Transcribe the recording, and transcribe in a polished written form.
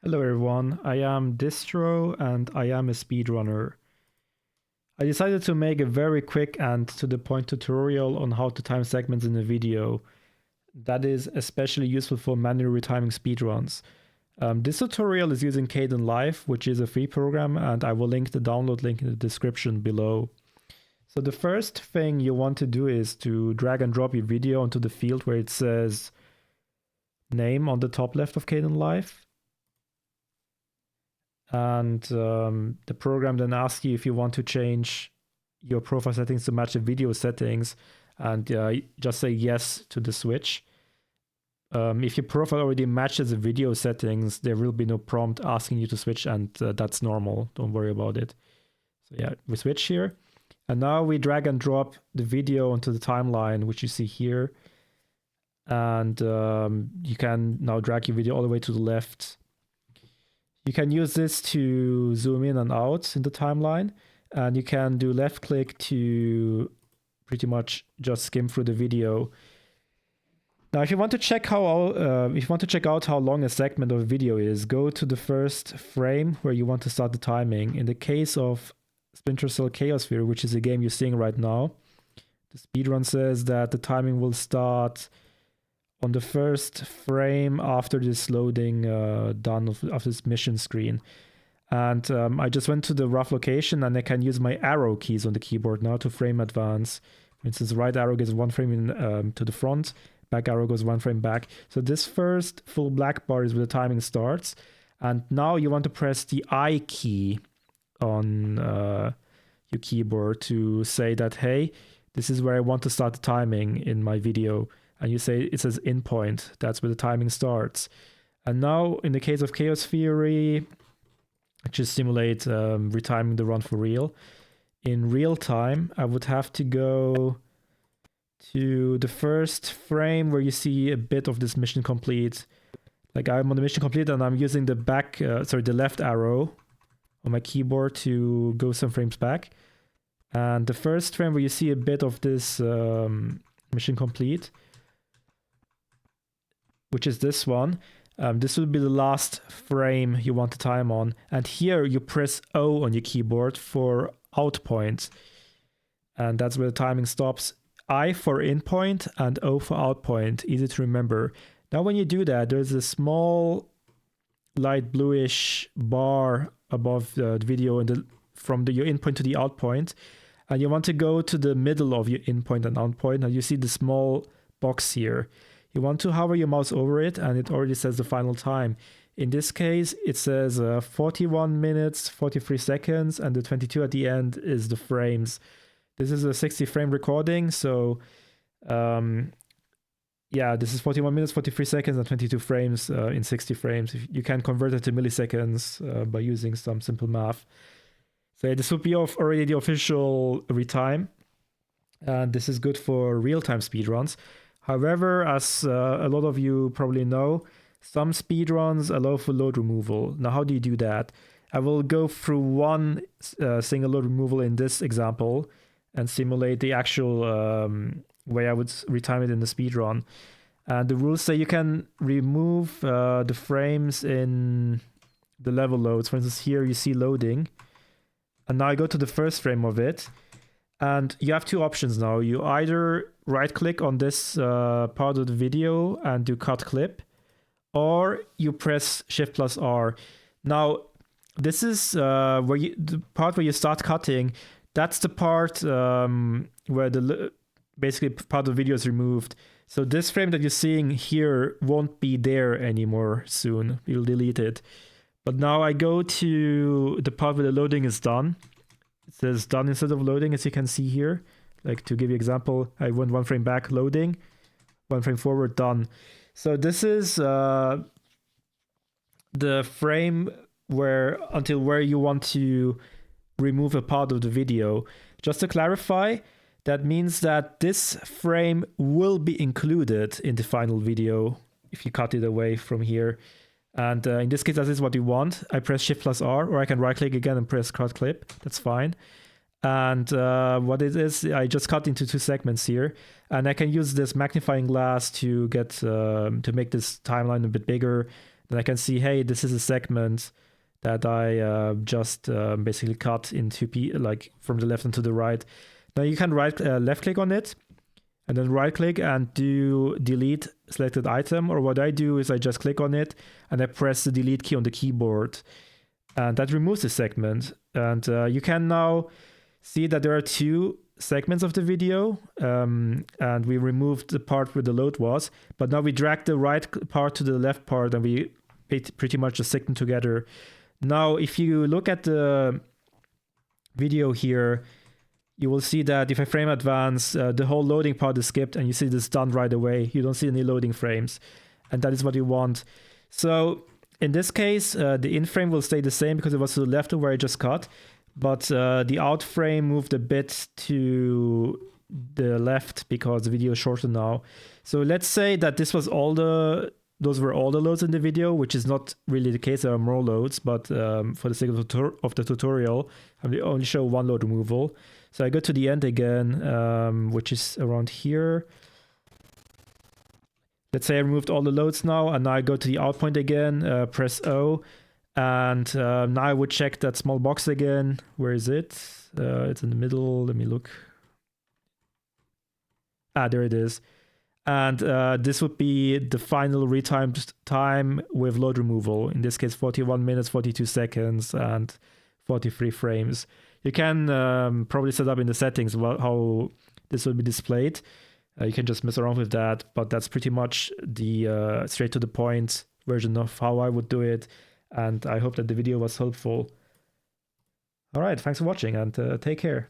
Hello everyone, I am Distro and I am a speedrunner. I decided to make a very quick and to the point tutorial on how to time segments in a video. That is especially useful for manual retiming speedruns. This tutorial is using Kdenlive, which is a free program, and I will link the download link in the description below. So the first thing you want to do is to drag and drop your video onto the field where it says name on the top left of Kdenlive. And the program then asks you if you want to change your profile settings to match the video settings, and just say yes to the switch. If your profile already matches the video settings, there will be no prompt asking you to switch, and that's normal. Don't worry about it. So yeah, we switch here. And now we drag and drop the video onto the timeline, which you see here. And you can now drag your video all the way to the left. You can use this to zoom in and out in the timeline, and you can do left click to pretty much just skim through the video. Now, if you want to check out how long a segment of a video is, go to the first frame where you want to start the timing. In the case of Splinter Chaos Sphere, which is a game you're seeing right now, the speedrun says that the timing will start on the first frame after this loading done of this mission screen. And I just went to the rough location, and I can use my arrow keys on the keyboard now to frame advance. For instance, right arrow goes one frame to the front, back arrow goes one frame back. So this first full black bar is where the timing starts. And now you want to press the I key on your keyboard to say that, hey, this is where I want to start the timing in my video. And you say it says in point, that's where the timing starts. And now in the case of Chaos Theory, just simulate retiming the run for real. In real time, I would have to go to the first frame where you see a bit of this mission complete. Like I'm on the mission complete and I'm using the the left arrow on my keyboard to go some frames back. And the first frame where you see a bit of this mission complete, which is this one. This will be the last frame you want to time on. And here you press O on your keyboard for out point. And that's where the timing stops. I for in point and O for out point. Easy to remember. Now when you do that, there's a small light bluish bar above the video from your in point to the out point. And you want to go to the middle of your in point and out point. And you see the small box here. You want to hover your mouse over it, and it already says the final time. In this case, it says 41 minutes, 43 seconds, and the 22 at the end is the frames. This is a 60 frame recording, so yeah, this is 41 minutes, 43 seconds, and 22 frames in 60 frames. You can convert it to milliseconds by using some simple math. So yeah, this would be already the official retime, and this is good for real-time speedruns. However, as a lot of you probably know, some speedruns allow for load removal. Now, how do you do that? I will go through one single load removal in this example and simulate the actual way I would retime it in the speedrun. And the rules say you can remove the frames in the level loads. For instance, here you see loading. And now I go to the first frame of it. And you have two options now. You either right-click on this part of the video and do cut clip, or you press Shift plus R. Now, this is the part where you start cutting. That's the part where basically part of the video is removed. So this frame that you're seeing here won't be there anymore soon. You'll delete it. But now I go to the part where the loading is done. It says done instead of loading, as you can see here. Like to give you an example, I went one frame back, loading, one frame forward, done. So this is the frame until where you want to remove a part of the video. Just to clarify, that means that this frame will be included in the final video if you cut it away from here. And in this case, that is what you want. I press Shift plus R, or I can right click again and press cut clip. That's fine. And what it is, I just cut into two segments here, and I can use this magnifying glass to get to make this timeline a bit bigger. then I can see, hey, this is a segment that I just basically cut into like from the left and to the right. Now you can left click on it, and then right click and do delete selected item. Or what I do is I just click on it and I press the delete key on the keyboard, and that removes the segment. And you can now see that there are two segments of the video, and we removed the part where the load was, but now we drag the right part to the left part and we pretty much just stick them together. Now, if you look at the video here, you will see that if I frame advance, the whole loading part is skipped and you see this done right away. You don't see any loading frames, and that is what you want. So in this case, the in frame will stay the same because it was to the left of where I just cut, but the out frame moved a bit to the left because the video is shorter now. So let's say that this was those were all the loads in the video, which is not really the case. There are more loads, but for the sake of the tutorial, I will only show one load removal. So I go to the end again, which is around here. Let's say I removed all the loads now, and now I go to the out point again, press O, and now I would check that small box again. Where is it? It's in the middle. Let me look. Ah, there it is. And this would be the final retimed time with load removal. In this case, 41 minutes, 42 seconds, and 43 frames. You can probably set up in the settings how this will be displayed. You can just mess around with that, but that's pretty much the straight to the point version of how I would do it. And I hope that the video was helpful. All right, thanks for watching, and take care.